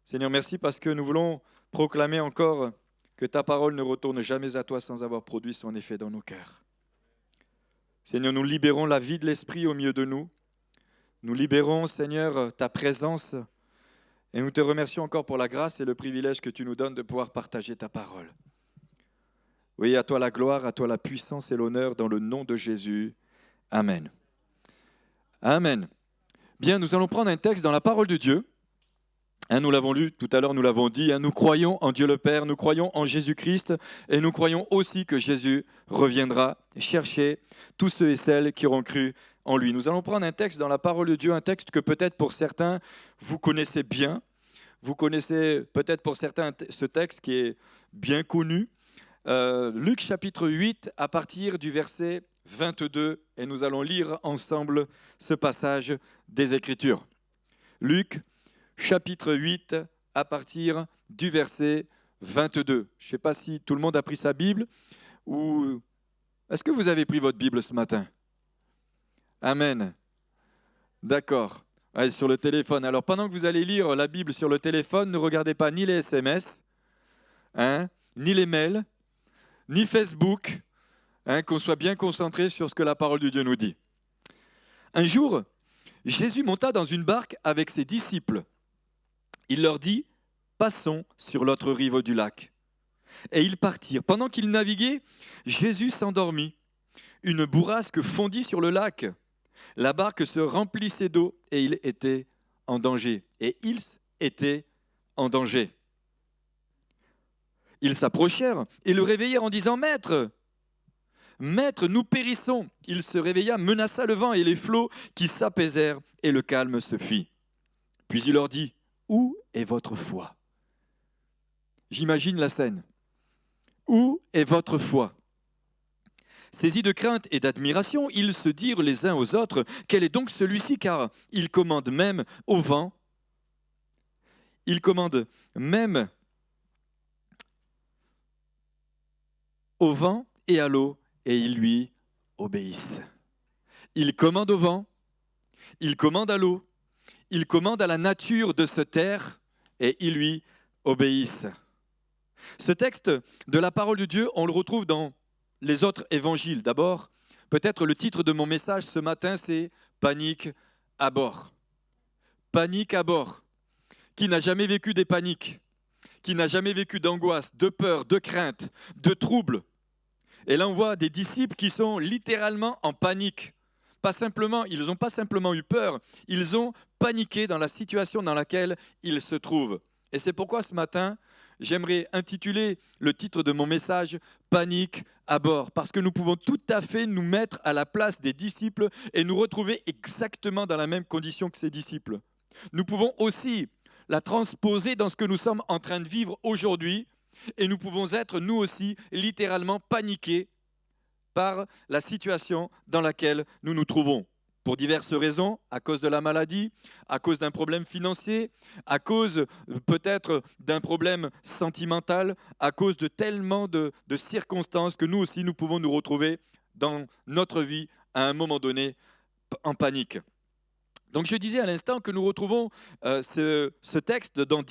Seigneur, merci parce que nous voulons proclamer encore que ta parole ne retourne jamais à toi sans avoir produit son effet dans nos cœurs. Seigneur, nous libérons la vie de l'Esprit au milieu de nous. Nous libérons, Seigneur, ta présence et nous te remercions encore pour la grâce et le privilège que tu nous donnes de pouvoir partager ta parole. Oui, à toi la gloire, à toi la puissance et l'honneur dans le nom de Jésus. Amen. Amen. Bien, nous allons prendre un texte dans la parole de Dieu. Nous l'avons lu tout à l'heure, nous l'avons dit, nous croyons en Dieu le Père, nous croyons en Jésus-Christ et nous croyons aussi que Jésus reviendra chercher tous ceux et celles qui auront cru en lui. Nous allons prendre un texte dans la parole de Dieu, un texte que peut-être pour certains vous connaissez bien. Vous connaissez peut-être pour certains ce texte qui est bien connu. Luc chapitre 8 à partir du verset 22 et nous allons lire ensemble ce passage des Écritures. Luc chapitre 8, à partir du verset 22. Je ne sais pas si tout le monde a pris sa Bible ou est-ce que vous avez pris votre Bible ce matin? Amen. D'accord. Allez, sur le téléphone. Alors, pendant que vous allez lire la Bible sur le téléphone, ne regardez pas ni les SMS, ni les mails, ni Facebook, qu'on soit bien concentré sur ce que la parole de Dieu nous dit. Un jour, Jésus monta dans une barque avec ses disciples. Il leur dit, passons sur l'autre rive du lac. Et ils partirent. Pendant qu'ils naviguaient, Jésus s'endormit. Une bourrasque fondit sur le lac. La barque se remplissait d'eau et il était en danger. Et ils étaient en danger. Ils s'approchèrent et le réveillèrent en disant, Maître, Maître, nous périssons. Il se réveilla, menaça le vent et les flots qui s'apaisèrent et le calme se fit. Puis il leur dit, où est votre foi? J'imagine la scène. Où est votre foi? Saisis de crainte et d'admiration, ils se dirent les uns aux autres, quel est donc celui-ci, car il commande même au vent, il commande même au vent et à l'eau, et ils lui obéissent. Il commande au vent, il commande à l'eau, il commande à la nature de se taire, et ils lui obéissent. Ce texte de la parole de Dieu, on le retrouve dans les autres évangiles. D'abord, peut-être le titre de mon message ce matin, c'est « Panique à bord ». Panique à bord. Qui n'a jamais vécu des paniques? Qui n'a jamais vécu d'angoisse, de peur, de crainte, de trouble? Et là, on voit des disciples qui sont littéralement en panique. Ils n'ont pas simplement eu peur, ils ont paniqué dans la situation dans laquelle ils se trouvent. Et c'est pourquoi ce matin, j'aimerais intituler le titre de mon message « Panique à bord », parce que nous pouvons tout à fait nous mettre à la place des disciples et nous retrouver exactement dans la même condition que ces disciples. Nous pouvons aussi la transposer dans ce que nous sommes en train de vivre aujourd'hui et nous pouvons être, nous aussi, littéralement paniqués par la situation dans laquelle nous nous trouvons. Pour diverses raisons, à cause de la maladie, à cause d'un problème financier, à cause peut-être d'un problème sentimental, à cause de tellement de circonstances que nous aussi, nous pouvons nous retrouver dans notre vie à un moment donné en panique. Donc je disais à l'instant que nous retrouvons ce texte dans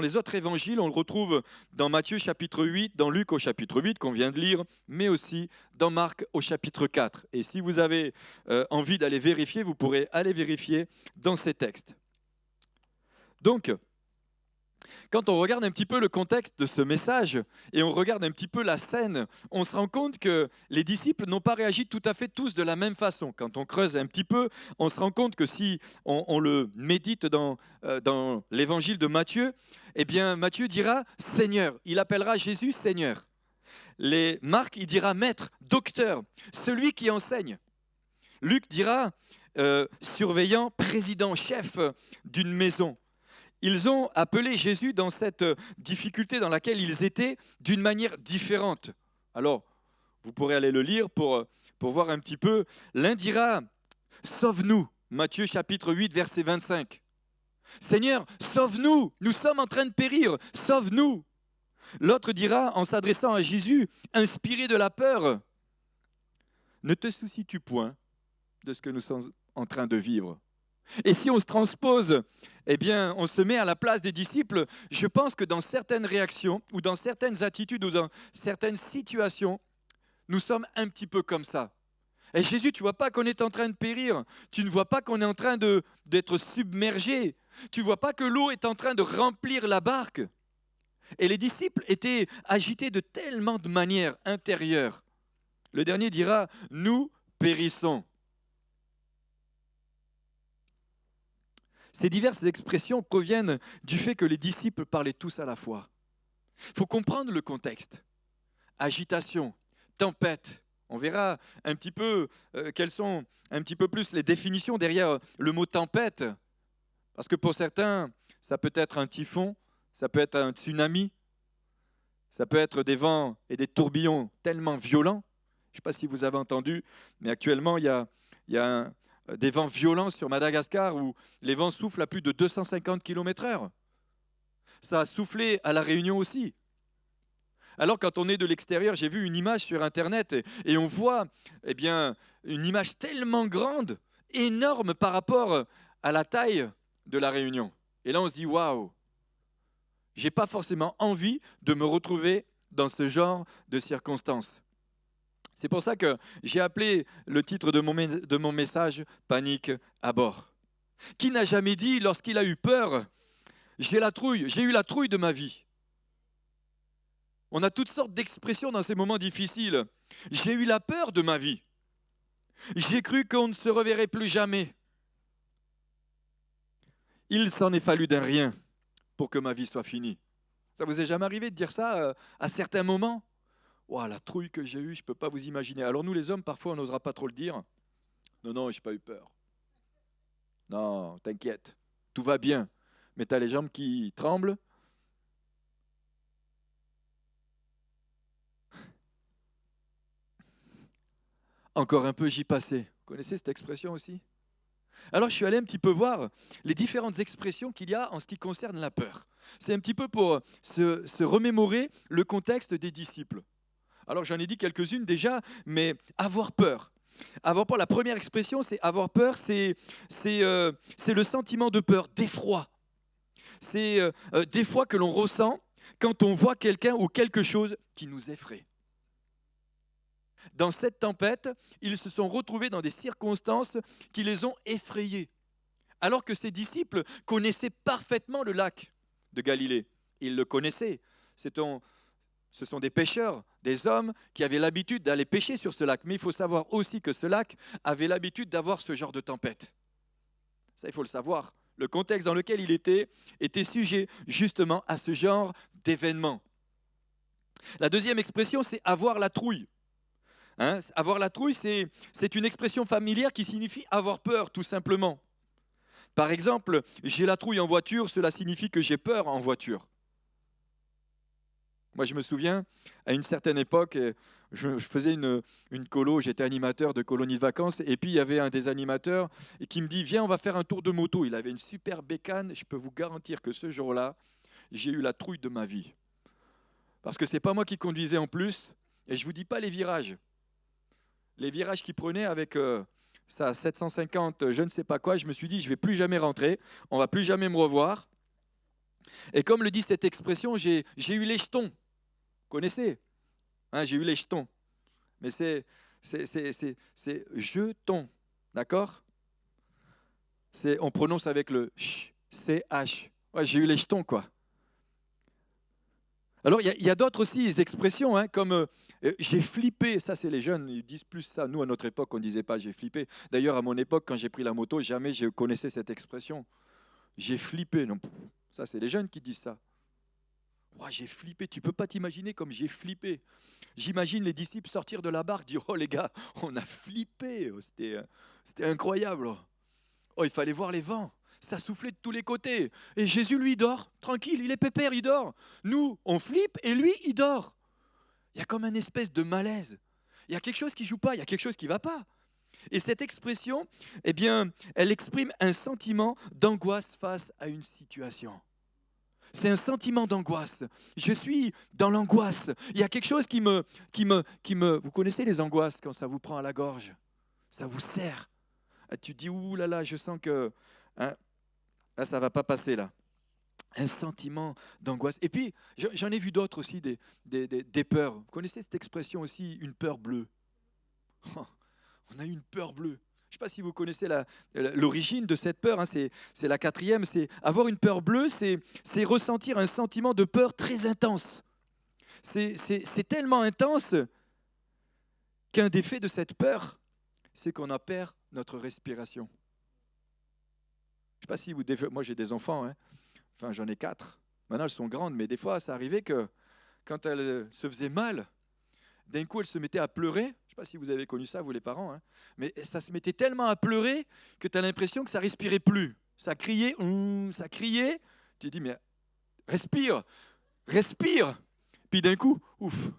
les autres évangiles. On le retrouve dans Matthieu chapitre 8, dans Luc au chapitre 8 qu'on vient de lire, mais aussi dans Marc au chapitre 4. Et si vous avez envie d'aller vérifier, vous pourrez aller vérifier dans ces textes. Donc, quand on regarde un petit peu le contexte de ce message et on regarde un petit peu la scène, on se rend compte que les disciples n'ont pas réagi tout à fait tous de la même façon. Quand on creuse un petit peu, on se rend compte que si on le médite dans l'évangile de Matthieu, eh bien Matthieu dira « Seigneur ». Il appellera Jésus « Seigneur ». Marc, il dira « Maître »,« Docteur », celui qui enseigne. Luc dira surveillant, président, chef d'une maison. Ils ont appelé Jésus dans cette difficulté dans laquelle ils étaient d'une manière différente. Alors, vous pourrez aller le lire pour voir un petit peu. L'un dira « Sauve-nous », Matthieu chapitre 8, verset 25. « Seigneur, sauve-nous, nous sommes en train de périr, sauve-nous ». L'autre dira, en s'adressant à Jésus, inspiré de la peur, « Ne te soucies-tu point de ce que nous sommes en train de vivre ?» Et si on se transpose, eh bien, on se met à la place des disciples, je pense que dans certaines réactions ou dans certaines attitudes ou dans certaines situations, nous sommes un petit peu comme ça. Et Jésus, tu ne vois pas qu'on est en train de périr, tu ne vois pas qu'on est en train d'être submergé, tu ne vois pas que l'eau est en train de remplir la barque. Et les disciples étaient agités de tellement de manières intérieures. Le dernier dira, nous périssons. Ces diverses expressions proviennent du fait que les disciples parlaient tous à la fois. Il faut comprendre le contexte. Agitation, tempête. On verra un petit peu quelles sont un petit peu plus les définitions derrière le mot tempête. Parce que pour certains, ça peut être un typhon, ça peut être un tsunami, ça peut être des vents et des tourbillons tellement violents. Je ne sais pas si vous avez entendu, mais actuellement, il y a des vents violents sur Madagascar où les vents soufflent à plus de 250 km/h. Ça a soufflé à La Réunion aussi. Alors quand on est de l'extérieur, j'ai vu une image sur Internet et on voit eh bien, une image tellement grande, énorme par rapport à la taille de La Réunion. Et là, on se dit, waouh, j'ai pas forcément envie de me retrouver dans ce genre de circonstances. C'est pour ça que j'ai appelé le titre de mon message Panique à bord. Qui n'a jamais dit lorsqu'il a eu peur, j'ai eu la trouille de ma vie. On a toutes sortes d'expressions dans ces moments difficiles. J'ai eu la peur de ma vie. J'ai cru qu'on ne se reverrait plus jamais. Il s'en est fallu d'un rien pour que ma vie soit finie. Ça vous est jamais arrivé de dire ça à certains moments? Ouah, la trouille que j'ai eue, je ne peux pas vous imaginer. Alors nous les hommes, parfois, on n'osera pas trop le dire. Non, non, je n'ai pas eu peur. Non, t'inquiète, tout va bien. Mais tu as les jambes qui tremblent. Encore un peu, j'y passais. Vous connaissez cette expression aussi? Alors je suis allé un petit peu voir les différentes expressions qu'il y a en ce qui concerne la peur. C'est un petit peu pour se remémorer le contexte des disciples. Alors j'en ai dit quelques-unes déjà, mais avoir peur. Avoir peur, la première expression, c'est avoir peur, c'est le sentiment de peur, d'effroi. C'est d'effroi que l'on ressent quand on voit quelqu'un ou quelque chose qui nous effraie. Dans cette tempête, ils se sont retrouvés dans des circonstances qui les ont effrayés. Alors que ces disciples connaissaient parfaitement le lac de Galilée. Ils le connaissaient. Ce sont des pêcheurs, des hommes qui avaient l'habitude d'aller pêcher sur ce lac. Mais il faut savoir aussi que ce lac avait l'habitude d'avoir ce genre de tempête. Ça, il faut le savoir. Le contexte dans lequel il était sujet justement à ce genre d'événement. La deuxième expression, c'est avoir la trouille. Hein, avoir la trouille, c'est une expression familière qui signifie avoir peur, tout simplement. Par exemple, j'ai la trouille en voiture, cela signifie que j'ai peur en voiture. Moi, je me souviens, à une certaine époque, je faisais une colo, j'étais animateur de colonie de vacances, et puis il y avait un des animateurs qui me dit, viens, on va faire un tour de moto. Il avait une super bécane, je peux vous garantir que ce jour-là, j'ai eu la trouille de ma vie. Parce que ce n'est pas moi qui conduisais en plus, et je ne vous dis pas les virages. Les virages qu'il prenait avec ça, 750, je ne sais pas quoi, je me suis dit, je ne vais plus jamais rentrer, on ne va plus jamais me revoir. Et comme le dit cette expression, j'ai eu les jetons. Vous connaissez, hein, j'ai eu les jetons. Mais c'est jeton, d'accord? On prononce avec le CH. Ouais, j'ai eu les jetons, quoi. Alors, il y a d'autres aussi expressions, hein, comme j'ai flippé. Ça, c'est les jeunes, ils disent plus ça. Nous, à notre époque, on ne disait pas j'ai flippé. D'ailleurs, à mon époque, quand j'ai pris la moto, jamais je connaissais cette expression. J'ai flippé. Non, ça, c'est les jeunes qui disent ça. Oh, j'ai flippé. Tu ne peux pas t'imaginer comme j'ai flippé. J'imagine les disciples sortir de la barque, dire oh les gars, on a flippé. Oh, c'était incroyable. Oh, il fallait voir les vents. Ça soufflait de tous les côtés. Et Jésus, lui, dort. Tranquille, il est pépère, il dort. Nous, on flippe et lui, il dort. Il y a comme une espèce de malaise. Il y a quelque chose qui ne joue pas, il y a quelque chose qui ne va pas. Et cette expression, eh bien, elle exprime un sentiment d'angoisse face à une situation. C'est un sentiment d'angoisse. Je suis dans l'angoisse. Il y a quelque chose qui me... Vous connaissez les angoisses quand ça vous prend à la gorge? Ça vous serre. Tu te dis, ouh là là, je sens que Hein? Là, ça ne va pas passer là. Un sentiment d'angoisse. Et puis, j'en ai vu d'autres aussi, des peurs. Vous connaissez cette expression aussi, une peur bleue? On a une peur bleue. Je ne sais pas si vous connaissez l'origine de cette peur, hein, c'est la quatrième. C'est avoir une peur bleue, c'est ressentir un sentiment de peur très intense. C'est tellement intense qu'un des faits de cette peur, c'est qu'on en perd notre respiration. Je ne sais pas si vous... Moi, j'ai des enfants, hein. Enfin, j'en ai 4. Maintenant, elles sont grandes, mais des fois, ça arrivait que quand elles se faisaient mal, d'un coup, elles se mettaient à pleurer. Je ne sais pas si vous avez connu ça, vous les parents, hein. Mais ça se mettait tellement à pleurer que tu as l'impression que ça respirait plus. Ça criait, ça criait. Tu te dis, mais respire, respire. Puis d'un coup, ouf,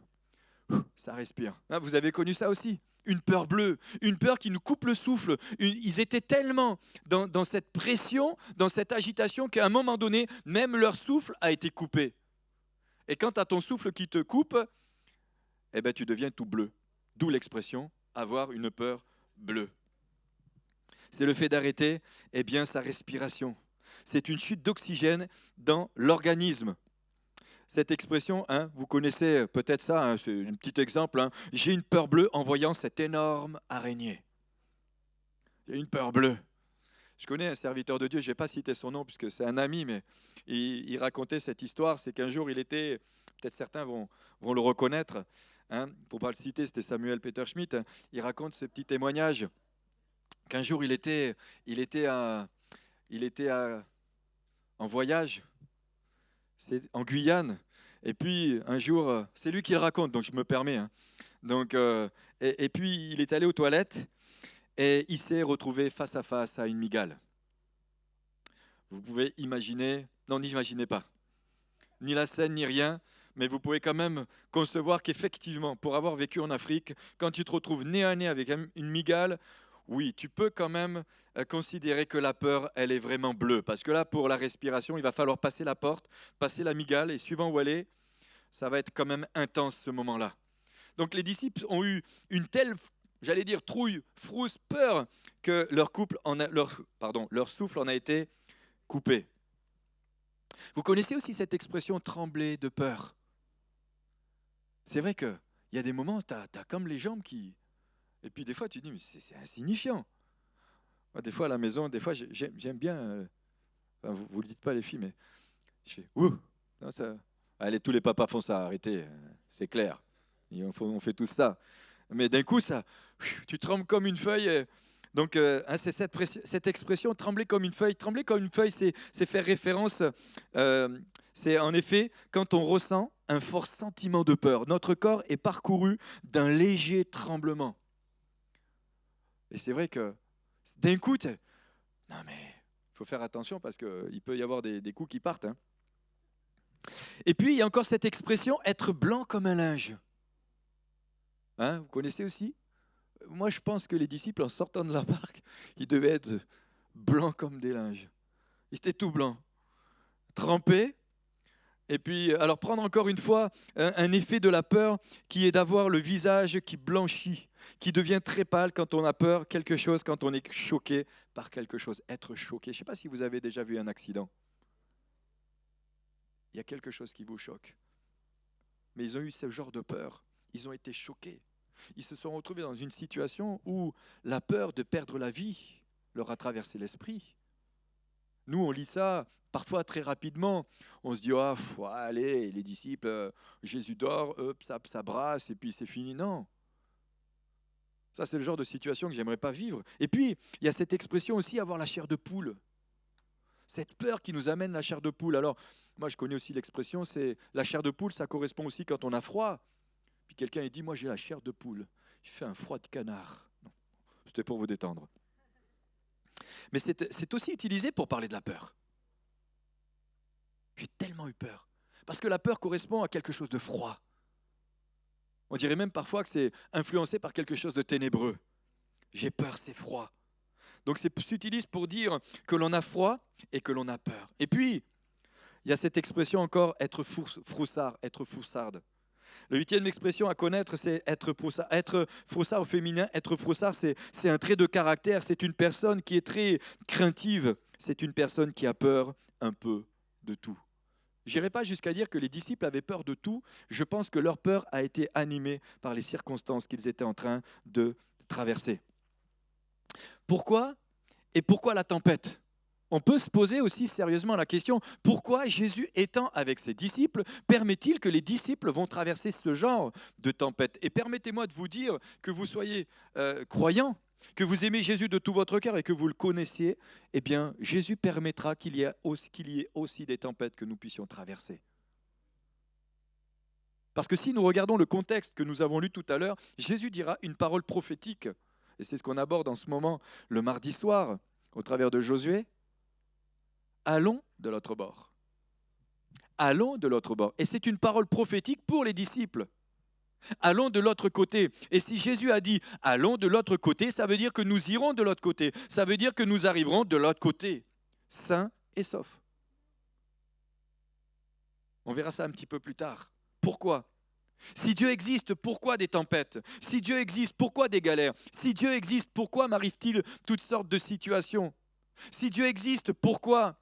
ça respire. Ah, vous avez connu ça aussi? Une peur bleue, une peur qui nous coupe le souffle. Ils étaient tellement dans cette pression, dans cette agitation, qu'à un moment donné, même leur souffle a été coupé. Et quand tu as ton souffle qui te coupe, eh ben, tu deviens tout bleu. D'où l'expression avoir une peur bleue. C'est le fait d'arrêter sa respiration. C'est une chute d'oxygène dans l'organisme. Cette expression, hein, vous connaissez peut-être ça, hein, c'est un petit exemple. Hein. J'ai une peur bleue en voyant cette énorme araignée. J'ai une peur bleue. Je connais un serviteur de Dieu, je ne vais pas citer son nom puisque c'est un ami, mais il racontait cette histoire. C'est qu'un jour, il était, peut-être certains vont le reconnaître, hein, pour ne pas le citer, c'était Samuel Peter Schmidt. Il raconte ce petit témoignage qu'un jour, il était en voyage. C'est en Guyane. Et puis, un jour, c'est lui qui le raconte, donc je me permets. Hein. Donc, et puis, il est allé aux toilettes et il s'est retrouvé face à face à une mygale. Vous pouvez imaginer, non, n'imaginez pas, ni la scène, ni rien, mais vous pouvez quand même concevoir qu'effectivement, pour avoir vécu en Afrique, quand tu te retrouves nez à nez avec une mygale, oui, tu peux quand même considérer que la peur, elle est vraiment bleue. Parce que là, pour la respiration, il va falloir passer la porte, passer la mygale, et suivant où elle est, ça va être quand même intense ce moment-là. Donc les disciples ont eu une telle, j'allais dire, trouille, frousse, peur, que leur souffle en a été coupé. Vous connaissez aussi cette expression trembler de peur. C'est vrai qu'il y a des moments où tu as comme les jambes qui... Et puis des fois, tu te dis, mais c'est insignifiant. Moi, des fois, à la maison, des fois, j'aime bien... enfin, vous ne le dites pas, les filles, mais je fais, ouh, non, ça... Allez, tous les papas font ça, arrêtez, c'est clair. Et on fait tout ça. Mais d'un coup, ça, tu trembles comme une feuille. Donc, hein, c'est cette expression, trembler comme une feuille. Trembler comme une feuille, c'est faire référence, c'est en effet quand on ressent un fort sentiment de peur. Notre corps est parcouru d'un léger tremblement. Et c'est vrai que d'un coup, non mais, il faut faire attention parce qu'il peut y avoir des coups qui partent. Hein. Et puis, il y a encore cette expression, être blanc comme un linge. Hein, vous connaissez aussi? Moi, je pense que les disciples, en sortant de la barque, ils devaient être blancs comme des linges. Ils étaient tout blancs, trempés. Et puis, alors prendre encore une fois un effet de la peur qui est d'avoir le visage qui blanchit, qui devient très pâle quand on a peur, quelque chose, quand on est choqué par quelque chose. Être choqué. Je ne sais pas si vous avez déjà vu un accident. Il y a quelque chose qui vous choque. Mais ils ont eu ce genre de peur. Ils ont été choqués. Ils se sont retrouvés dans une situation où la peur de perdre la vie leur a traversé l'esprit. Nous, on lit ça parfois très rapidement. On se dit, ah, allez, les disciples, Jésus dort, ça brasse, et puis c'est fini. Non. Ça, c'est le genre de situation que j'aimerais pas vivre. Et puis, il y a cette expression aussi, avoir la chair de poule. Cette peur qui nous amène la chair de poule. Alors, moi, je connais aussi l'expression, c'est la chair de poule, ça correspond aussi quand on a froid. Puis quelqu'un il dit, moi j'ai la chair de poule. Il fait un froid de canard. Non, c'était pour vous détendre. Mais c'est aussi utilisé pour parler de la peur. J'ai tellement eu peur. Parce que la peur correspond à quelque chose de froid. On dirait même parfois que c'est influencé par quelque chose de ténébreux. J'ai peur, c'est froid. Donc c'est s'utilise pour dire que l'on a froid et que l'on a peur. Et puis, il y a cette expression encore, être froussard, être froussarde. La huitième expression à connaître, c'est être frossard. Être frossard au féminin, être frossard, c'est un trait de caractère. C'est une personne qui est très craintive. C'est une personne qui a peur un peu de tout. Je n'irai pas jusqu'à dire que les disciples avaient peur de tout. Je pense que leur peur a été animée par les circonstances qu'ils étaient en train de traverser. Pourquoi? Et pourquoi la tempête? On peut se poser aussi sérieusement la question, pourquoi Jésus étant avec ses disciples, permet-il que les disciples vont traverser ce genre de tempête? Et permettez-moi de vous dire que vous soyez croyants, que vous aimez Jésus de tout votre cœur et que vous le connaissiez, eh bien Jésus permettra qu'il y ait aussi des tempêtes que nous puissions traverser. Parce que si nous regardons le contexte que nous avons lu tout à l'heure, Jésus dira une parole prophétique, et c'est ce qu'on aborde en ce moment le mardi soir au travers de Josué. Allons de l'autre bord. Allons de l'autre bord. Et c'est une parole prophétique pour les disciples. Allons de l'autre côté. Et si Jésus a dit allons de l'autre côté, ça veut dire que nous irons de l'autre côté. Ça veut dire que nous arriverons de l'autre côté, sains et saufs. On verra ça un petit peu plus tard. Pourquoi? Si Dieu existe, pourquoi des tempêtes? Si Dieu existe, pourquoi des galères? Si Dieu existe, pourquoi m'arrive-t-il toutes sortes de situations? Si Dieu existe, pourquoi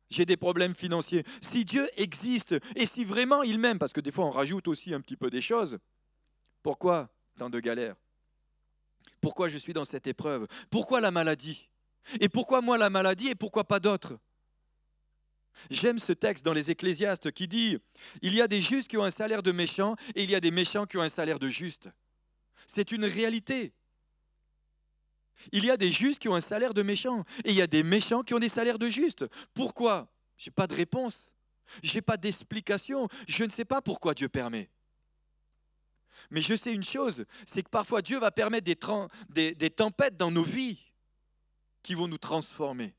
j'ai des problèmes financiers? Si Dieu existe, et si vraiment il m'aime, parce que des fois on rajoute aussi un petit peu des choses, pourquoi tant de galères? Pourquoi je suis dans cette épreuve? Pourquoi la maladie? Et pourquoi moi la maladie et pourquoi pas d'autres? J'aime ce texte dans les Ecclésiastes qui dit « Il y a des justes qui ont un salaire de méchants et il y a des méchants qui ont un salaire de justes. » C'est une réalité. Il y a des justes qui ont un salaire de méchants et il y a des méchants qui ont des salaires de justes. Pourquoi? Je n'ai pas de réponse. Je n'ai pas d'explication. Je ne sais pas pourquoi Dieu permet. Mais je sais une chose, c'est que parfois Dieu va permettre des tempêtes dans nos vies qui vont nous transformer.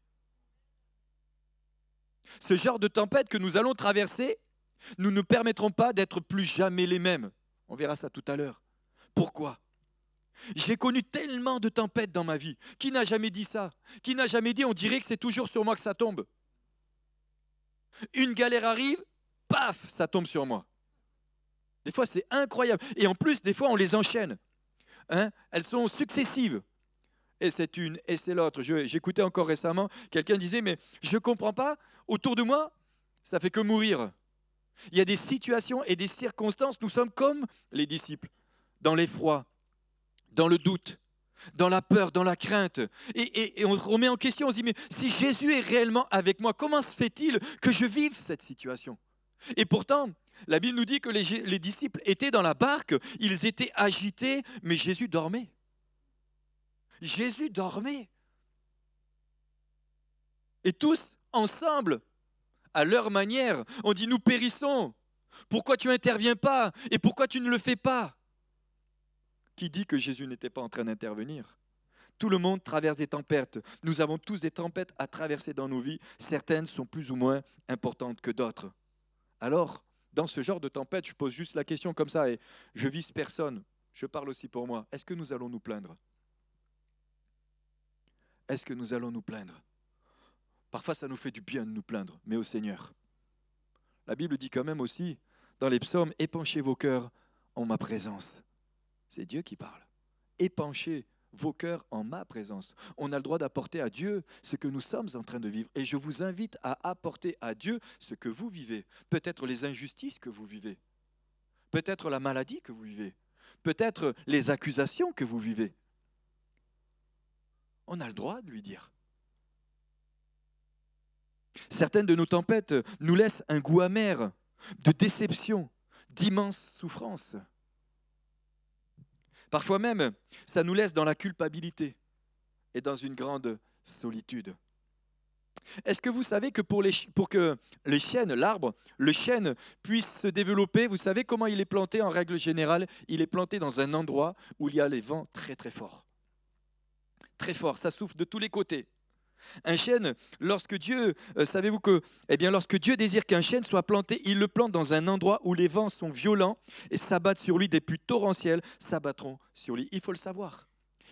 Ce genre de tempête que nous allons traverser, nous ne permettront pas d'être plus jamais les mêmes. On verra ça tout à l'heure. Pourquoi? J'ai connu tellement de tempêtes dans ma vie. Qui n'a jamais dit ça? Qui n'a jamais dit on dirait que c'est toujours sur moi que ça tombe? Une galère arrive, paf, ça tombe sur moi. Des fois, c'est incroyable. Et en plus, des fois, on les enchaîne. Hein? Elles sont successives. Et c'est une, et c'est l'autre. J'écoutais encore récemment, quelqu'un disait, mais je ne comprends pas, autour de moi, ça fait que mourir. Il y a des situations et des circonstances, nous sommes comme les disciples, dans l'effroi, dans le doute, dans la peur, dans la crainte. Et on remet en question, on se dit, mais si Jésus est réellement avec moi, comment se fait-il que je vive cette situation? Et pourtant, la Bible nous dit que les disciples étaient dans la barque, ils étaient agités, mais Jésus dormait. Jésus dormait. Et tous, ensemble, à leur manière, on dit, nous périssons. Pourquoi tu n'interviens pas? Et pourquoi tu ne le fais pas? Qui dit que Jésus n'était pas en train d'intervenir? Tout le monde traverse des tempêtes. Nous avons tous des tempêtes à traverser dans nos vies. Certaines sont plus ou moins importantes que d'autres. Alors, dans ce genre de tempête, je pose juste la question comme ça et je vise personne. Je parle aussi pour moi. Est-ce que nous allons nous plaindre? Est-ce que nous allons nous plaindre? Parfois, ça nous fait du bien de nous plaindre, mais au Seigneur. La Bible dit quand même aussi, dans les psaumes, « Épanchez vos cœurs en ma présence ». C'est Dieu qui parle. Épanchez vos cœurs en ma présence. On a le droit d'apporter à Dieu ce que nous sommes en train de vivre. Et je vous invite à apporter à Dieu ce que vous vivez. Peut-être les injustices que vous vivez. Peut-être la maladie que vous vivez. Peut-être les accusations que vous vivez. On a le droit de lui dire. Certaines de nos tempêtes nous laissent un goût amer, de déception, d'immense souffrance. Parfois même, ça nous laisse dans la culpabilité et dans une grande solitude. Est-ce que vous savez que pour que les chênes, l'arbre, le chêne puisse se développer, vous savez comment il est planté en règle générale? Il est planté dans un endroit où il y a les vents très très forts. Très fort, ça souffle de tous les côtés. Un chêne, lorsque Dieu, savez-vous que, lorsque Dieu désire qu'un chêne soit planté, il le plante dans un endroit où les vents sont violents et s'abattent sur lui, des pluies torrentielles s'abattront sur lui. Il faut le savoir.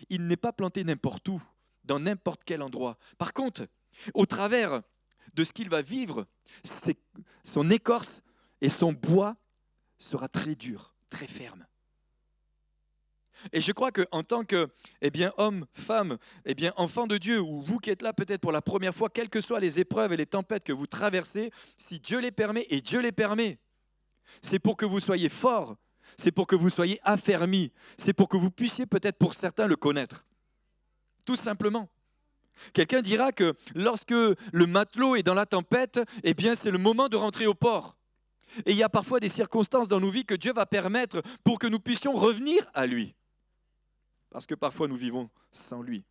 Il n'est pas planté n'importe où, dans n'importe quel endroit. Par contre, au travers de ce qu'il va vivre, son écorce et son bois sera très dur, très ferme. Et je crois qu'en tant que homme, femme, enfant de Dieu, ou vous qui êtes là peut-être pour la première fois, quelles que soient les épreuves et les tempêtes que vous traversez, si Dieu les permet, et Dieu les permet, c'est pour que vous soyez forts, c'est pour que vous soyez affermis, c'est pour que vous puissiez peut-être pour certains le connaître. Tout simplement. Quelqu'un dira que lorsque le matelot est dans la tempête, c'est le moment de rentrer au port. Et il y a parfois des circonstances dans nos vies que Dieu va permettre pour que nous puissions revenir à lui. Parce que parfois nous vivons sans lui.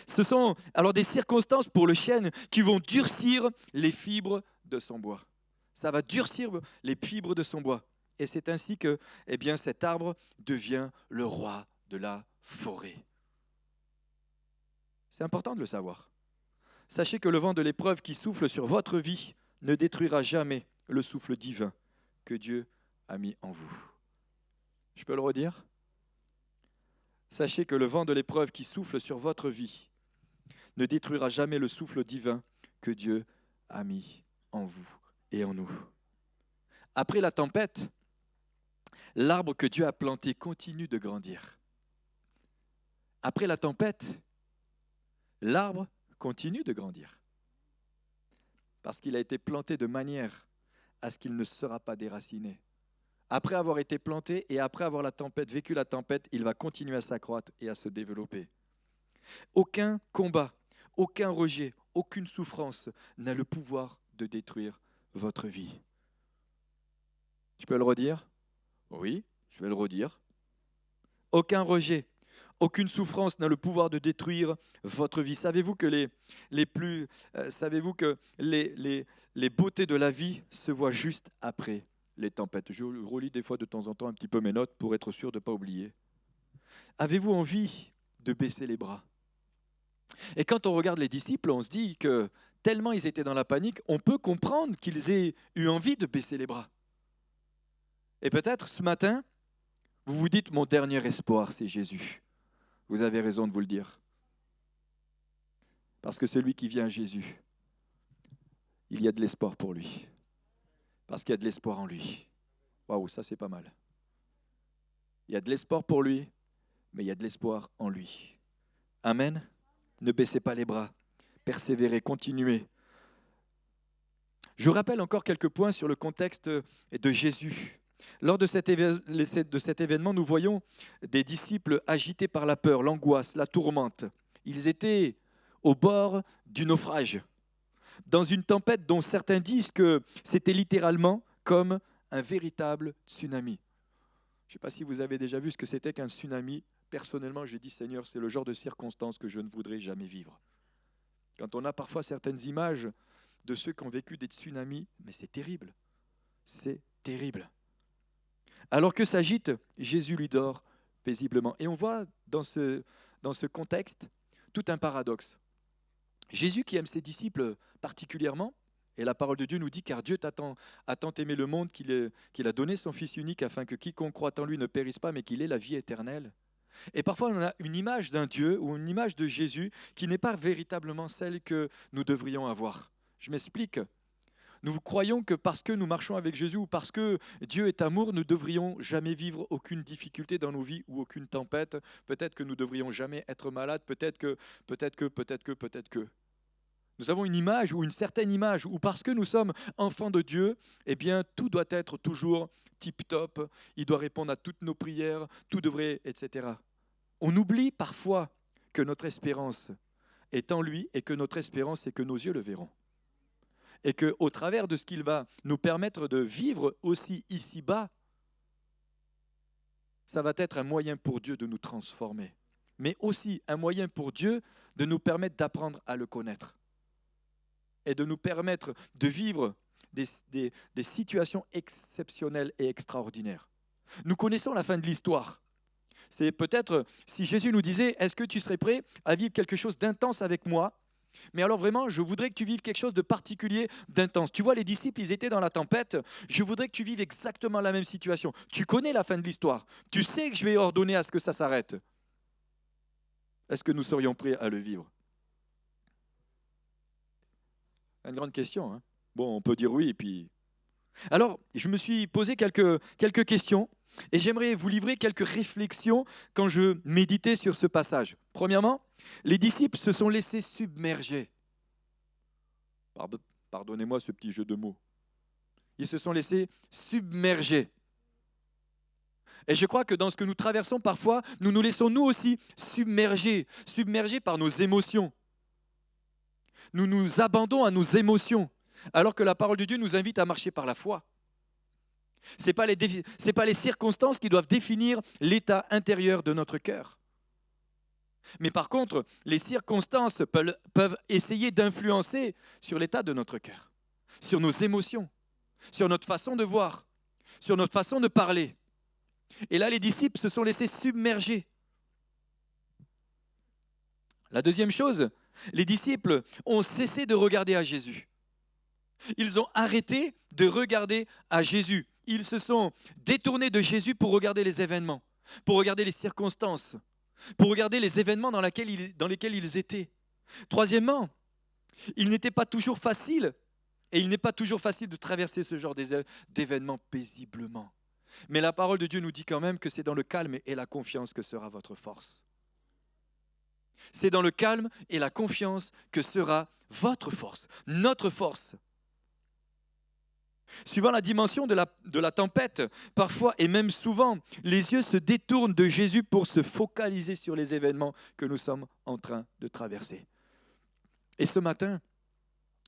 Ce sont alors des circonstances pour le chêne qui vont durcir les fibres de son bois. Ça va durcir les fibres de son bois. Et c'est ainsi que cet arbre devient le roi de la forêt. C'est important de le savoir. Sachez que le vent de l'épreuve qui souffle sur votre vie ne détruira jamais le souffle divin que Dieu a mis en vous. Je peux le redire ? Sachez que le vent de l'épreuve qui souffle sur votre vie ne détruira jamais le souffle divin que Dieu a mis en vous et en nous. Après la tempête, l'arbre que Dieu a planté continue de grandir. Après la tempête, l'arbre continue de grandir. Parce qu'il a été planté de manière à ce qu'il ne sera pas déraciné. Après avoir été planté et après avoir vécu la tempête, il va continuer à s'accroître et à se développer. Aucun combat, aucun rejet, aucune souffrance n'a le pouvoir de détruire votre vie. Je peux le redire ? Oui, je vais le redire. Aucun rejet, aucune souffrance n'a le pouvoir de détruire votre vie. Savez-vous que les beautés de la vie se voient juste après les tempêtes? Je relis des fois de temps en temps un petit peu mes notes pour être sûr de ne pas oublier. Avez-vous envie de baisser les bras? Et quand on regarde les disciples, on se dit que tellement ils étaient dans la panique, on peut comprendre qu'ils aient eu envie de baisser les bras. Et peut-être ce matin, vous vous dites, mon dernier espoir, c'est Jésus. Vous avez raison de vous le dire. Parce que celui qui vient à Jésus, il y a de l'espoir pour lui. Parce qu'il y a de l'espoir en lui. Waouh, ça c'est pas mal. Il y a de l'espoir pour lui, mais il y a de l'espoir en lui. Amen. Ne baissez pas les bras. Persévérez, continuez. Je rappelle encore quelques points sur le contexte de Jésus. Lors de cet événement, nous voyons des disciples agités par la peur, l'angoisse, la tourmente. Ils étaient au bord du naufrage, dans une tempête dont certains disent que c'était littéralement comme un véritable tsunami. Je ne sais pas si vous avez déjà vu ce que c'était qu'un tsunami. Personnellement, j'ai dit, Seigneur, c'est le genre de circonstances que je ne voudrais jamais vivre. Quand on a parfois certaines images de ceux qui ont vécu des tsunamis, mais c'est terrible. C'est terrible. Alors que s'agite, Jésus lui dort paisiblement. Et on voit dans ce contexte tout un paradoxe. Jésus qui aime ses disciples particulièrement, et la parole de Dieu nous dit, car Dieu a tant aimé le monde qu'il a donné son Fils unique afin que quiconque croit en lui ne périsse pas, mais qu'il ait la vie éternelle. Et parfois on a une image d'un Dieu ou une image de Jésus qui n'est pas véritablement celle que nous devrions avoir. Je m'explique. Nous croyons que parce que nous marchons avec Jésus ou parce que Dieu est amour, nous ne devrions jamais vivre aucune difficulté dans nos vies ou aucune tempête. Peut-être que nous ne devrions jamais être malades, peut-être que. Nous avons une image ou une certaine image où parce que nous sommes enfants de Dieu, tout doit être toujours tip-top, il doit répondre à toutes nos prières, tout devrait, etc. On oublie parfois que notre espérance est en lui et que notre espérance, c'est que nos yeux le verront. Et qu'au travers de ce qu'il va nous permettre de vivre aussi ici-bas, ça va être un moyen pour Dieu de nous transformer, mais aussi un moyen pour Dieu de nous permettre d'apprendre à le connaître et de nous permettre de vivre des situations exceptionnelles et extraordinaires. Nous connaissons la fin de l'histoire. C'est peut-être si Jésus nous disait, est-ce que tu serais prêt à vivre quelque chose d'intense avec moi ? Mais alors vraiment, je voudrais que tu vives quelque chose de particulier, d'intense. Tu vois, les disciples, ils étaient dans la tempête. Je voudrais que tu vives exactement la même situation. Tu connais la fin de l'histoire. Tu sais que je vais ordonner à ce que ça s'arrête. Est-ce que nous serions prêts à le vivre ? Une grande question. Hein. Bon, on peut dire oui, et puis Alors, je me suis posé quelques questions et j'aimerais vous livrer quelques réflexions quand je méditais sur ce passage. Premièrement, les disciples se sont laissés submerger. Pardon- Pardonnez-moi ce petit jeu de mots. Ils se sont laissés submerger. Et je crois que dans ce que nous traversons parfois, nous nous laissons nous aussi submergés par nos émotions. Nous nous abandonnons à nos émotions, alors que la parole de Dieu nous invite à marcher par la foi. Ce n'est pas les circonstances qui doivent définir l'état intérieur de notre cœur. Mais par contre, les circonstances peuvent essayer d'influencer sur l'état de notre cœur, sur nos émotions, sur notre façon de voir, sur notre façon de parler. Et là, les disciples se sont laissés submerger. La deuxième chose, les disciples ont cessé de regarder à Jésus. Ils ont arrêté de regarder à Jésus. Ils se sont détournés de Jésus pour regarder les événements, pour regarder les circonstances, pour regarder les événements dans lesquels ils étaient. Troisièmement, il n'était pas toujours facile, et il n'est pas toujours facile de traverser ce genre d'événements paisiblement. Mais la parole de Dieu nous dit quand même que c'est dans le calme et la confiance que sera votre force. C'est dans le calme et la confiance que sera votre force, notre force. Suivant la dimension de la tempête, parfois et même souvent, les yeux se détournent de Jésus pour se focaliser sur les événements que nous sommes en train de traverser. Et ce matin,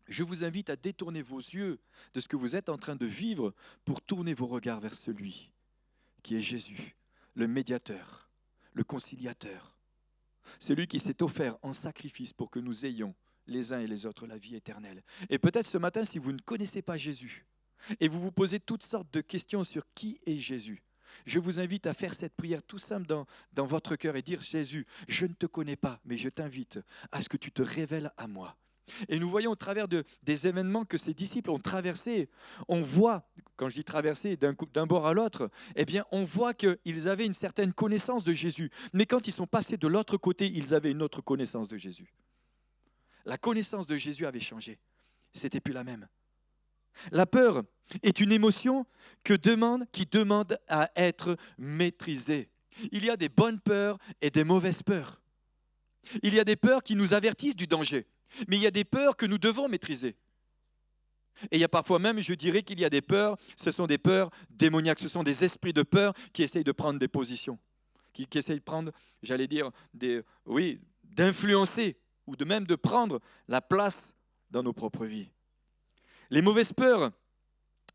je vous invite à détourner vos yeux de ce que vous êtes en train de vivre pour tourner vos regards vers celui qui est Jésus, le médiateur, le conciliateur, celui qui s'est offert en sacrifice pour que nous ayons les uns et les autres la vie éternelle. Et peut-être ce matin, si vous ne connaissez pas Jésus, et vous vous posez toutes sortes de questions sur qui est Jésus, je vous invite à faire cette prière tout simple dans votre cœur et dire: Jésus, je ne te connais pas, mais je t'invite à ce que tu te révèles à moi. Et nous voyons au travers des événements que ces disciples ont traversés, on voit, quand je dis traverser d'un bord à l'autre, eh bien on voit qu'ils avaient une certaine connaissance de Jésus. Mais quand ils sont passés de l'autre côté, ils avaient une autre connaissance de Jésus. La connaissance de Jésus avait changé. C'était plus la même. La peur est une émotion qui demande à être maîtrisée. Il y a des bonnes peurs et des mauvaises peurs. Il y a des peurs qui nous avertissent du danger, mais il y a des peurs que nous devons maîtriser. Et il y a parfois même, je dirais qu'il y a des peurs, ce sont des peurs démoniaques, ce sont des esprits de peur qui essayent de prendre des positions, qui essayent de prendre, j'allais dire, d'influencer ou de même de prendre la place dans nos propres vies. Les mauvaises peurs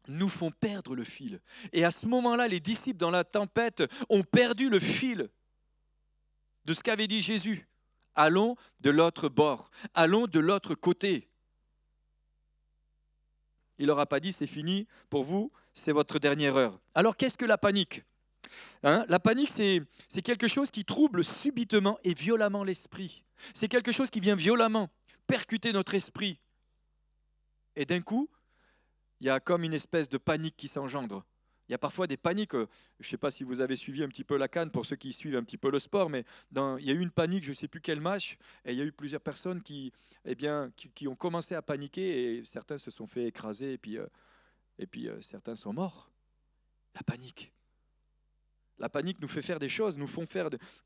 nous font perdre le fil. Et à ce moment-là, les disciples dans la tempête ont perdu le fil de ce qu'avait dit Jésus. Allons de l'autre bord, allons de l'autre côté. Il leur a pas dit: c'est fini pour vous, c'est votre dernière heure. Alors qu'est-ce que la panique ? La panique, c'est quelque chose qui trouble subitement et violemment l'esprit. C'est quelque chose qui vient violemment percuter notre esprit. Et d'un coup, il y a comme une espèce de panique qui s'engendre. Il y a parfois des paniques, je ne sais pas si vous avez suivi un petit peu la CAN, pour ceux qui suivent un petit peu le sport, mais il y a eu une panique, je ne sais plus quel match, et il y a eu plusieurs personnes qui ont commencé à paniquer, et certains se sont fait écraser, et puis certains sont morts. La panique. La panique nous fait faire des choses,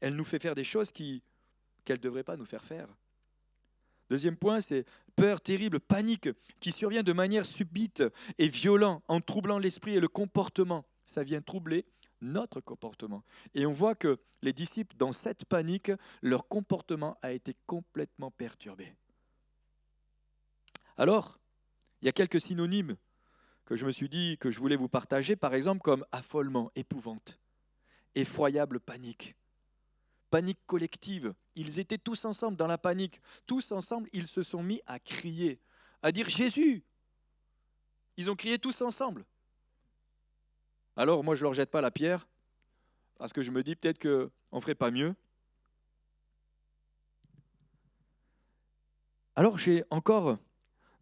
elle nous fait faire des choses qu'elle ne devrait pas nous faire faire. Deuxième point, c'est peur terrible, panique qui survient de manière subite et violente en troublant l'esprit et le comportement. Ça vient troubler notre comportement. Et on voit que les disciples, dans cette panique, leur comportement a été complètement perturbé. Alors, il y a quelques synonymes que je me suis dit que je voulais vous partager, par exemple comme affolement, épouvante, effroyable panique. Panique collective. Ils étaient tous ensemble dans la panique. Tous ensemble, ils se sont mis à crier, à dire Jésus. Ils ont crié tous ensemble. Alors moi, je ne leur jette pas la pierre, parce que je me dis peut-être qu'on ne ferait pas mieux. Alors j'ai encore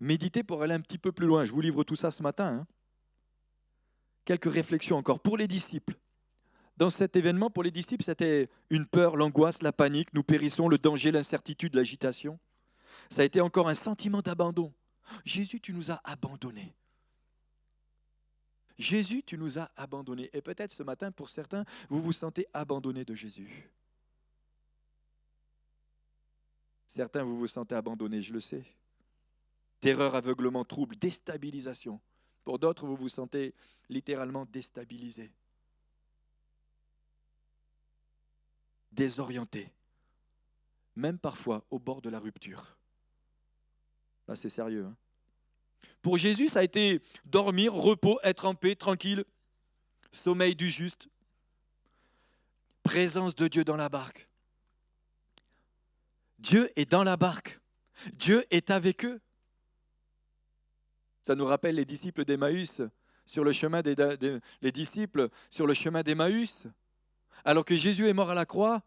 médité pour aller un petit peu plus loin. Je vous livre tout ça ce matin. Quelques réflexions encore pour les disciples. Dans cet événement, pour les disciples, c'était une peur, l'angoisse, la panique, nous périssons, le danger, l'incertitude, l'agitation. Ça a été encore un sentiment d'abandon. Jésus, tu nous as abandonnés. Jésus, tu nous as abandonnés. Et peut-être ce matin, pour certains, vous vous sentez abandonnés de Jésus. Certains, vous vous sentez abandonnés, je le sais. Terreur, aveuglement, trouble, déstabilisation. Pour d'autres, vous vous sentez littéralement déstabilisés, désorientés, même parfois au bord de la rupture. Là, c'est sérieux. Hein. Pour Jésus, ça a été dormir, repos, être en paix, tranquille, sommeil du juste, présence de Dieu dans la barque. Dieu est dans la barque. Dieu est avec eux. Ça nous rappelle les disciples d'Emmaüs sur le chemin les disciples sur le chemin d'Emmaüs, alors que Jésus est mort à la croix,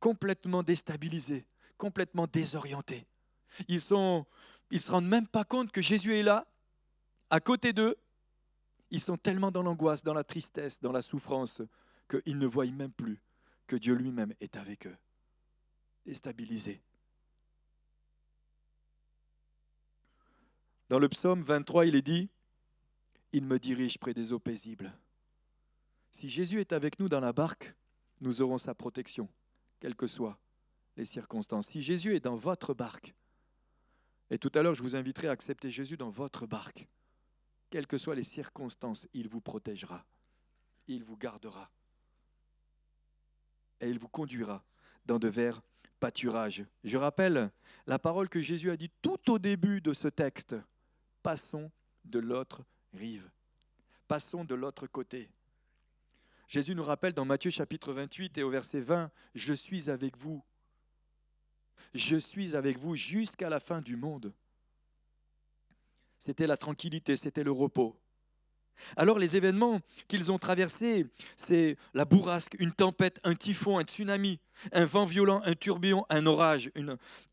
complètement déstabilisés, complètement désorientés. Ils ne se rendent même pas compte que Jésus est là, à côté d'eux. Ils sont tellement dans l'angoisse, dans la tristesse, dans la souffrance, qu'ils ne voient même plus que Dieu lui-même est avec eux, déstabilisés. Dans le psaume 23, il est dit « Il me dirige près des eaux paisibles ». Si Jésus est avec nous dans la barque, nous aurons sa protection, quelles que soient les circonstances. Si Jésus est dans votre barque, et tout à l'heure je vous inviterai à accepter Jésus dans votre barque, quelles que soient les circonstances, il vous protégera, il vous gardera, et il vous conduira dans de verts pâturages. Je rappelle la parole que Jésus a dit tout au début de ce texte. Passons de l'autre rive. Passons de l'autre côté. Jésus nous rappelle dans Matthieu chapitre 28 et au verset 20, « Je suis avec vous. Je suis avec vous jusqu'à la fin du monde. » C'était la tranquillité, c'était le repos. Alors les événements qu'ils ont traversés, c'est la bourrasque, une tempête, un typhon, un tsunami, un vent violent, un tourbillon, un orage,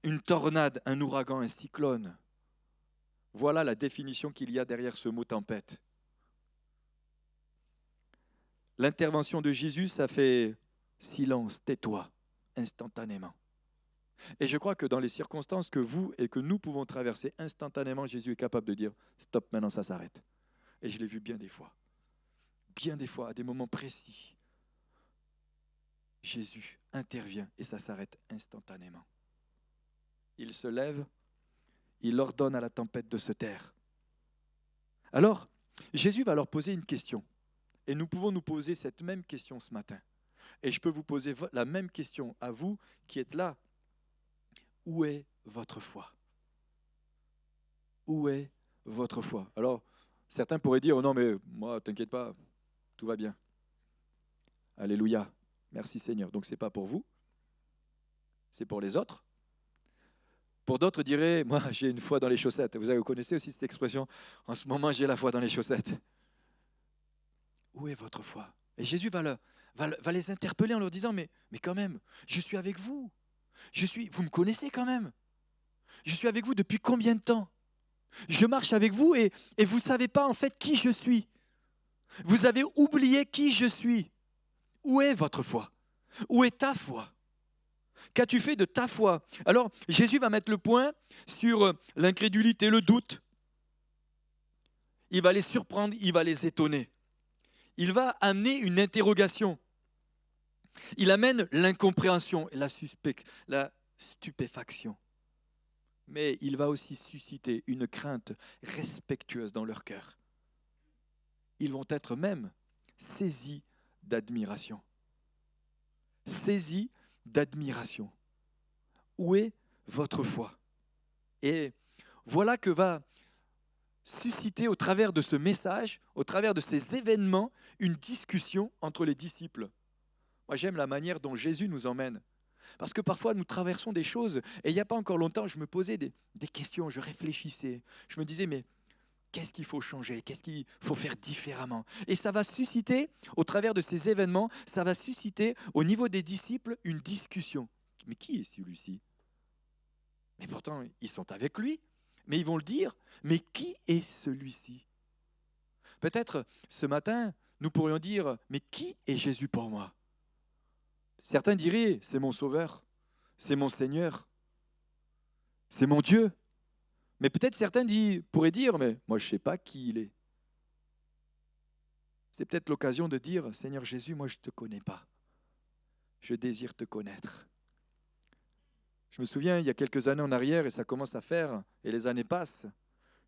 une tornade, un ouragan, un cyclone. Voilà la définition qu'il y a derrière ce mot tempête. L'intervention de Jésus, ça fait silence, tais-toi, instantanément. Et je crois que dans les circonstances que vous et que nous pouvons traverser, instantanément, Jésus est capable de dire « Stop, maintenant ça s'arrête ». Et je l'ai vu bien des fois, à des moments précis. Jésus intervient et ça s'arrête instantanément. Il se lève, il ordonne à la tempête de se taire. Alors, Jésus va leur poser une question. Et nous pouvons nous poser cette même question ce matin. Et je peux vous poser la même question à vous qui êtes là. Où est votre foi? Où est votre foi? Alors, certains pourraient dire, oh non mais moi, t'inquiète pas, tout va bien. Alléluia, merci Seigneur. Donc ce n'est pas pour vous, c'est pour les autres. Pour d'autres diraient, moi j'ai une foi dans les chaussettes. Vous connaissez aussi cette expression, en ce moment j'ai la foi dans les chaussettes. Où est votre foi? Et Jésus va les interpeller en leur disant, mais quand même, je suis avec vous. Vous me connaissez quand même. Je suis avec vous depuis combien de temps? Je marche avec vous et vous ne savez pas en fait qui je suis. Vous avez oublié qui je suis. Où est votre foi? Où est ta foi? Qu'as-tu fait de ta foi? Alors Jésus va mettre le point sur l'incrédulité, le doute. Il va les surprendre, il va les étonner. Il va amener une interrogation. Il amène l'incompréhension et la stupéfaction. Mais il va aussi susciter une crainte respectueuse dans leur cœur. Ils vont être même saisis d'admiration. Saisis d'admiration. Où est votre foi? Et voilà que va susciter au travers de ce message, au travers de ces événements, une discussion entre les disciples. Moi, j'aime la manière dont Jésus nous emmène. Parce que parfois, nous traversons des choses, et il n'y a pas encore longtemps, je me posais des questions, je réfléchissais. Je me disais, mais qu'est-ce qu'il faut changer? Qu'est-ce qu'il faut faire différemment? Et ça va susciter, au travers de ces événements, ça va susciter au niveau des disciples une discussion. Mais qui est celui-ci? Mais pourtant, ils sont avec lui, mais ils vont le dire. Mais qui est celui-ci? Peut-être ce matin, nous pourrions dire, mais qui est Jésus pour moi? Certains diraient, c'est mon sauveur, c'est mon Seigneur, c'est mon Dieu. Mais peut-être certains pourraient dire, mais moi je ne sais pas qui il est. C'est peut-être l'occasion de dire, Seigneur Jésus, moi je ne te connais pas. Je désire te connaître. Je me souviens, il y a quelques années en arrière, et ça commence à faire, et les années passent.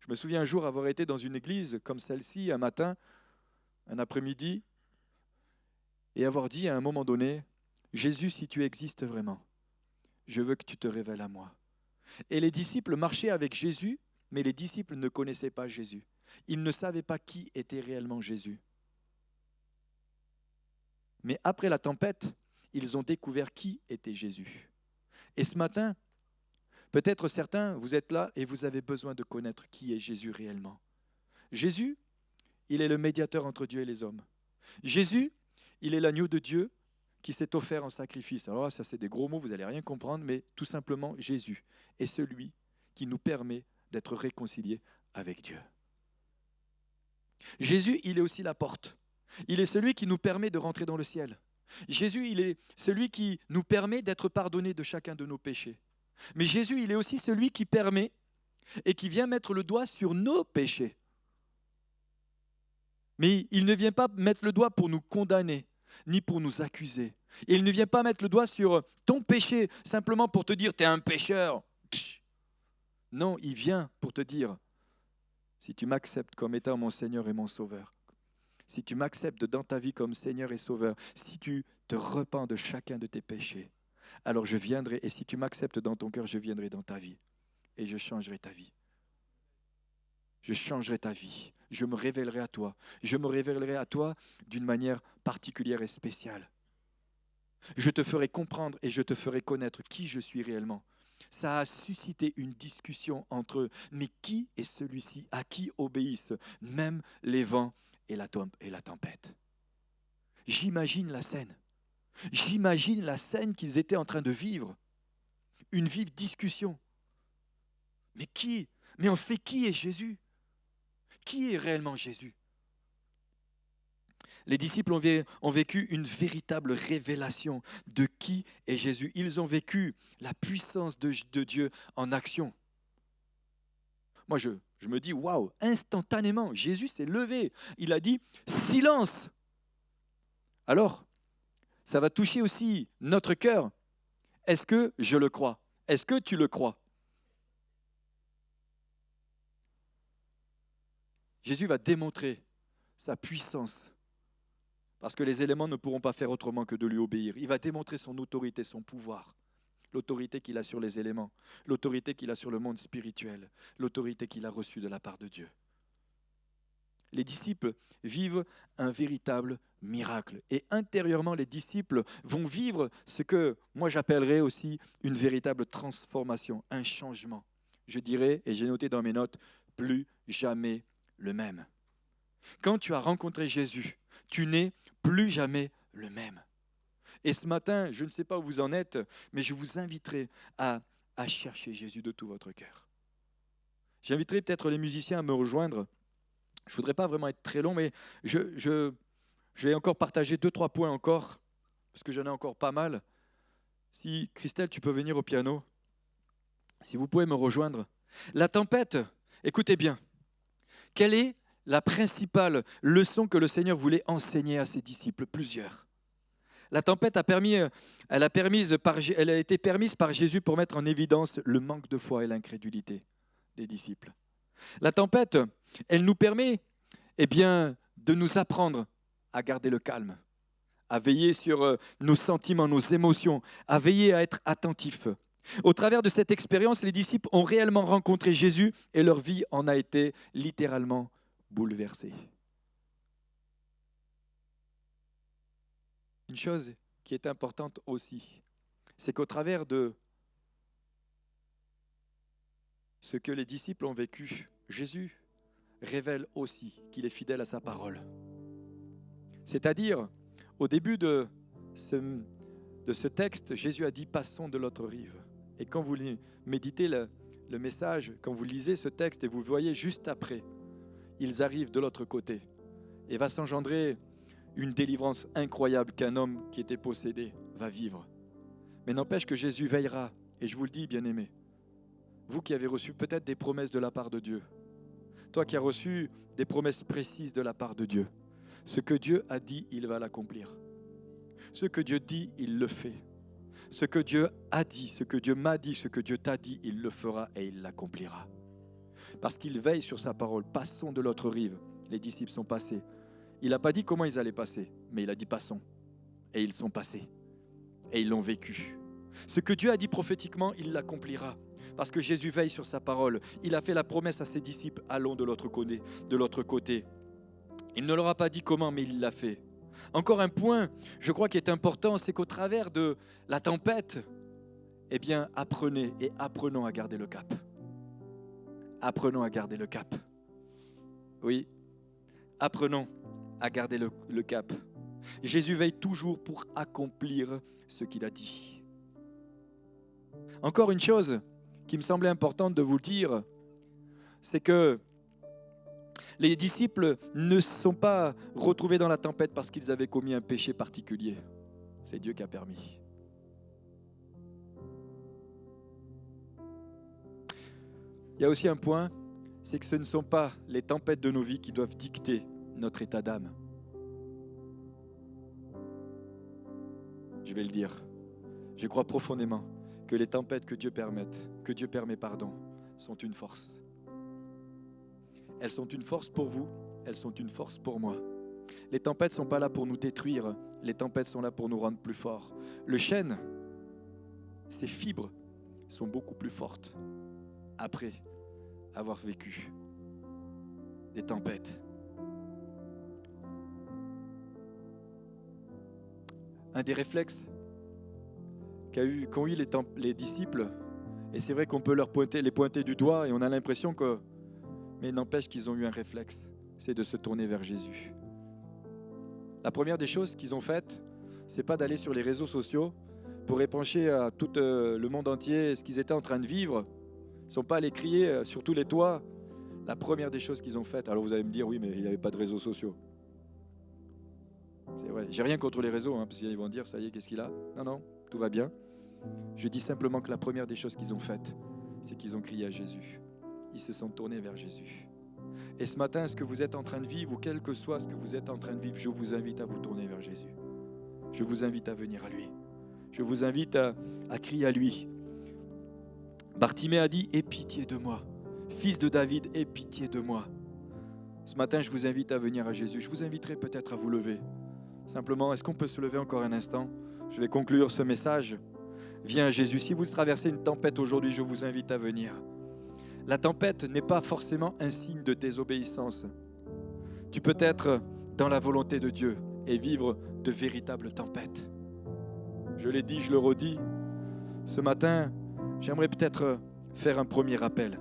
Je me souviens un jour avoir été dans une église comme celle-ci, un matin, un après-midi, et avoir dit à un moment donné, Jésus, si tu existes vraiment, je veux que tu te révèles à moi. Et les disciples marchaient avec Jésus, mais les disciples ne connaissaient pas Jésus. Ils ne savaient pas qui était réellement Jésus. Mais après la tempête, ils ont découvert qui était Jésus. Et ce matin, peut-être certains, vous êtes là et vous avez besoin de connaître qui est Jésus réellement. Jésus, il est le médiateur entre Dieu et les hommes. Jésus, il est l'agneau de Dieu qui s'est offert en sacrifice. Alors ça, c'est des gros mots, vous n'allez rien comprendre, mais tout simplement, Jésus est celui qui nous permet d'être réconciliés avec Dieu. Jésus, il est aussi la porte. Il est celui qui nous permet de rentrer dans le ciel. Jésus, il est celui qui nous permet d'être pardonnés de chacun de nos péchés. Mais Jésus, il est aussi celui qui permet et qui vient mettre le doigt sur nos péchés. Mais il ne vient pas mettre le doigt pour nous condamner, ni pour nous accuser. Et il ne vient pas mettre le doigt sur ton péché, simplement pour te dire « tu es un pécheur ». Non, il vient pour te dire « si tu m'acceptes comme étant mon Seigneur et mon Sauveur, si tu m'acceptes dans ta vie comme Seigneur et Sauveur, si tu te repens de chacun de tes péchés, alors je viendrai, et si tu m'acceptes dans ton cœur, je viendrai dans ta vie, et je changerai ta vie. Je changerai ta vie, je me révélerai à toi. Je me révélerai à toi d'une manière particulière et spéciale. Je te ferai comprendre et je te ferai connaître qui je suis réellement. » Ça a suscité une discussion entre eux. Mais qui est celui-ci à qui obéissent même les vents et la tempête? J'imagine la scène. J'imagine la scène qu'ils étaient en train de vivre. Une vive discussion. Mais qui? Mais en fait, qui est Jésus? Qui est réellement Jésus? Les disciples ont vécu une véritable révélation de qui est Jésus. Ils ont vécu la puissance de Dieu en action. Moi, je me dis, waouh, instantanément, Jésus s'est levé. Il a dit, silence. Alors, ça va toucher aussi notre cœur. Est-ce que je le crois? Est-ce que tu le crois? Jésus va démontrer sa puissance. Parce que les éléments ne pourront pas faire autrement que de lui obéir. Il va démontrer son autorité, son pouvoir. L'autorité qu'il a sur les éléments, l'autorité qu'il a sur le monde spirituel, l'autorité qu'il a reçue de la part de Dieu. Les disciples vivent un véritable miracle. Et intérieurement, les disciples vont vivre ce que moi j'appellerais aussi une véritable transformation, un changement. Je dirais, et j'ai noté dans mes notes, plus jamais le même. Quand tu as rencontré Jésus, tu n'es plus jamais le même. Et ce matin, je ne sais pas où vous en êtes, mais je vous inviterai à chercher Jésus de tout votre cœur. J'inviterai peut-être les musiciens à me rejoindre. Je ne voudrais pas vraiment être très long, mais je vais encore partager 2-3 points encore, parce que j'en ai encore pas mal. Si Christelle, tu peux venir au piano, si vous pouvez me rejoindre. La tempête, écoutez bien, quelle est la principale leçon que le Seigneur voulait enseigner à ses disciples? Plusieurs. La tempête elle a été permise par Jésus pour mettre en évidence le manque de foi et l'incrédulité des disciples. La tempête, elle nous permet de nous apprendre à garder le calme, à veiller sur nos sentiments, nos émotions, à veiller à être attentifs. Au travers de cette expérience, les disciples ont réellement rencontré Jésus et leur vie en a été littéralement bouleversée. Une chose qui est importante aussi, c'est qu'au travers de ce que les disciples ont vécu, Jésus révèle aussi qu'il est fidèle à sa parole. C'est-à-dire, au début de ce texte, Jésus a dit « Passons de l'autre rive ». Et quand vous méditez le message, quand vous lisez ce texte et vous voyez juste après, ils arrivent de l'autre côté. Et va s'engendrer une délivrance incroyable qu'un homme qui était possédé va vivre. Mais n'empêche que Jésus veillera. Et je vous le dis, bien-aimés, vous qui avez reçu peut-être des promesses de la part de Dieu, toi qui as reçu des promesses précises de la part de Dieu, Ce que Dieu a dit, il va l'accomplir. Ce que Dieu dit, il le fait. Ce que Dieu a dit, ce que Dieu m'a dit, ce que Dieu t'a dit, il le fera et il l'accomplira. Parce qu'il veille sur sa parole. Passons de l'autre rive. Les disciples sont passés. Il n'a pas dit comment ils allaient passer, mais il a dit passons. Et ils sont passés. Et ils l'ont vécu. Ce que Dieu a dit prophétiquement, il l'accomplira. Parce que Jésus veille sur sa parole. Il a fait la promesse à ses disciples, allons de l'autre côté. Il ne leur a pas dit comment, mais il l'a fait. Encore un point, je crois, qui est important, c'est qu'au travers de la tempête, eh bien, apprenons à garder le cap. Apprenons à garder le cap. Oui, apprenons à garder le cap. Jésus veille toujours pour accomplir ce qu'il a dit. Encore une chose qui me semblait importante de vous dire, c'est que les disciples ne se sont pas retrouvés dans la tempête parce qu'ils avaient commis un péché particulier. C'est Dieu qui a permis. Il y a aussi un point, c'est que ce ne sont pas les tempêtes de nos vies qui doivent dicter notre état d'âme. Je vais le dire. Je crois profondément que les tempêtes que Dieu permet, sont une force. Elles sont une force pour vous, elles sont une force pour moi. Les tempêtes ne sont pas là pour nous détruire, les tempêtes sont là pour nous rendre plus forts. Le chêne, ses fibres sont beaucoup plus fortes après avoir vécu des tempêtes. Un des réflexes qu'ont eu les disciples, et c'est vrai qu'on peut les pointer du doigt et on a l'impression que, mais n'empêche qu'ils ont eu un réflexe, c'est de se tourner vers Jésus. La première des choses qu'ils ont faites, c'est pas d'aller sur les réseaux sociaux pour épancher à tout le monde entier ce qu'ils étaient en train de vivre. Ils ne sont pas allés crier sur tous les toits. La première des choses qu'ils ont faites, alors vous allez me dire, oui, mais il n'y avait pas de réseaux sociaux. C'est vrai, j'ai rien contre les réseaux, parce qu'ils vont dire, ça y est, qu'est-ce qu'il a ? Non, tout va bien. Je dis simplement que la première des choses qu'ils ont faites, c'est qu'ils ont crié à Jésus. Ils se sont tournés vers Jésus. Et ce matin, ce que vous êtes en train de vivre, ou quel que soit ce que vous êtes en train de vivre, je vous invite à vous tourner vers Jésus. Je vous invite à venir à lui. Je vous invite à crier à lui. Bartimée a dit, aie pitié de moi. Fils de David, aie pitié de moi. Ce matin, je vous invite à venir à Jésus. Je vous inviterai peut-être à vous lever. Simplement, est-ce qu'on peut se lever encore un instant ? Je vais conclure ce message. Viens à Jésus. Si vous traversez une tempête aujourd'hui, je vous invite à venir. La tempête n'est pas forcément un signe de désobéissance. Tu peux être dans la volonté de Dieu et vivre de véritables tempêtes. Je l'ai dit, je le redis. Ce matin, j'aimerais peut-être faire un premier appel.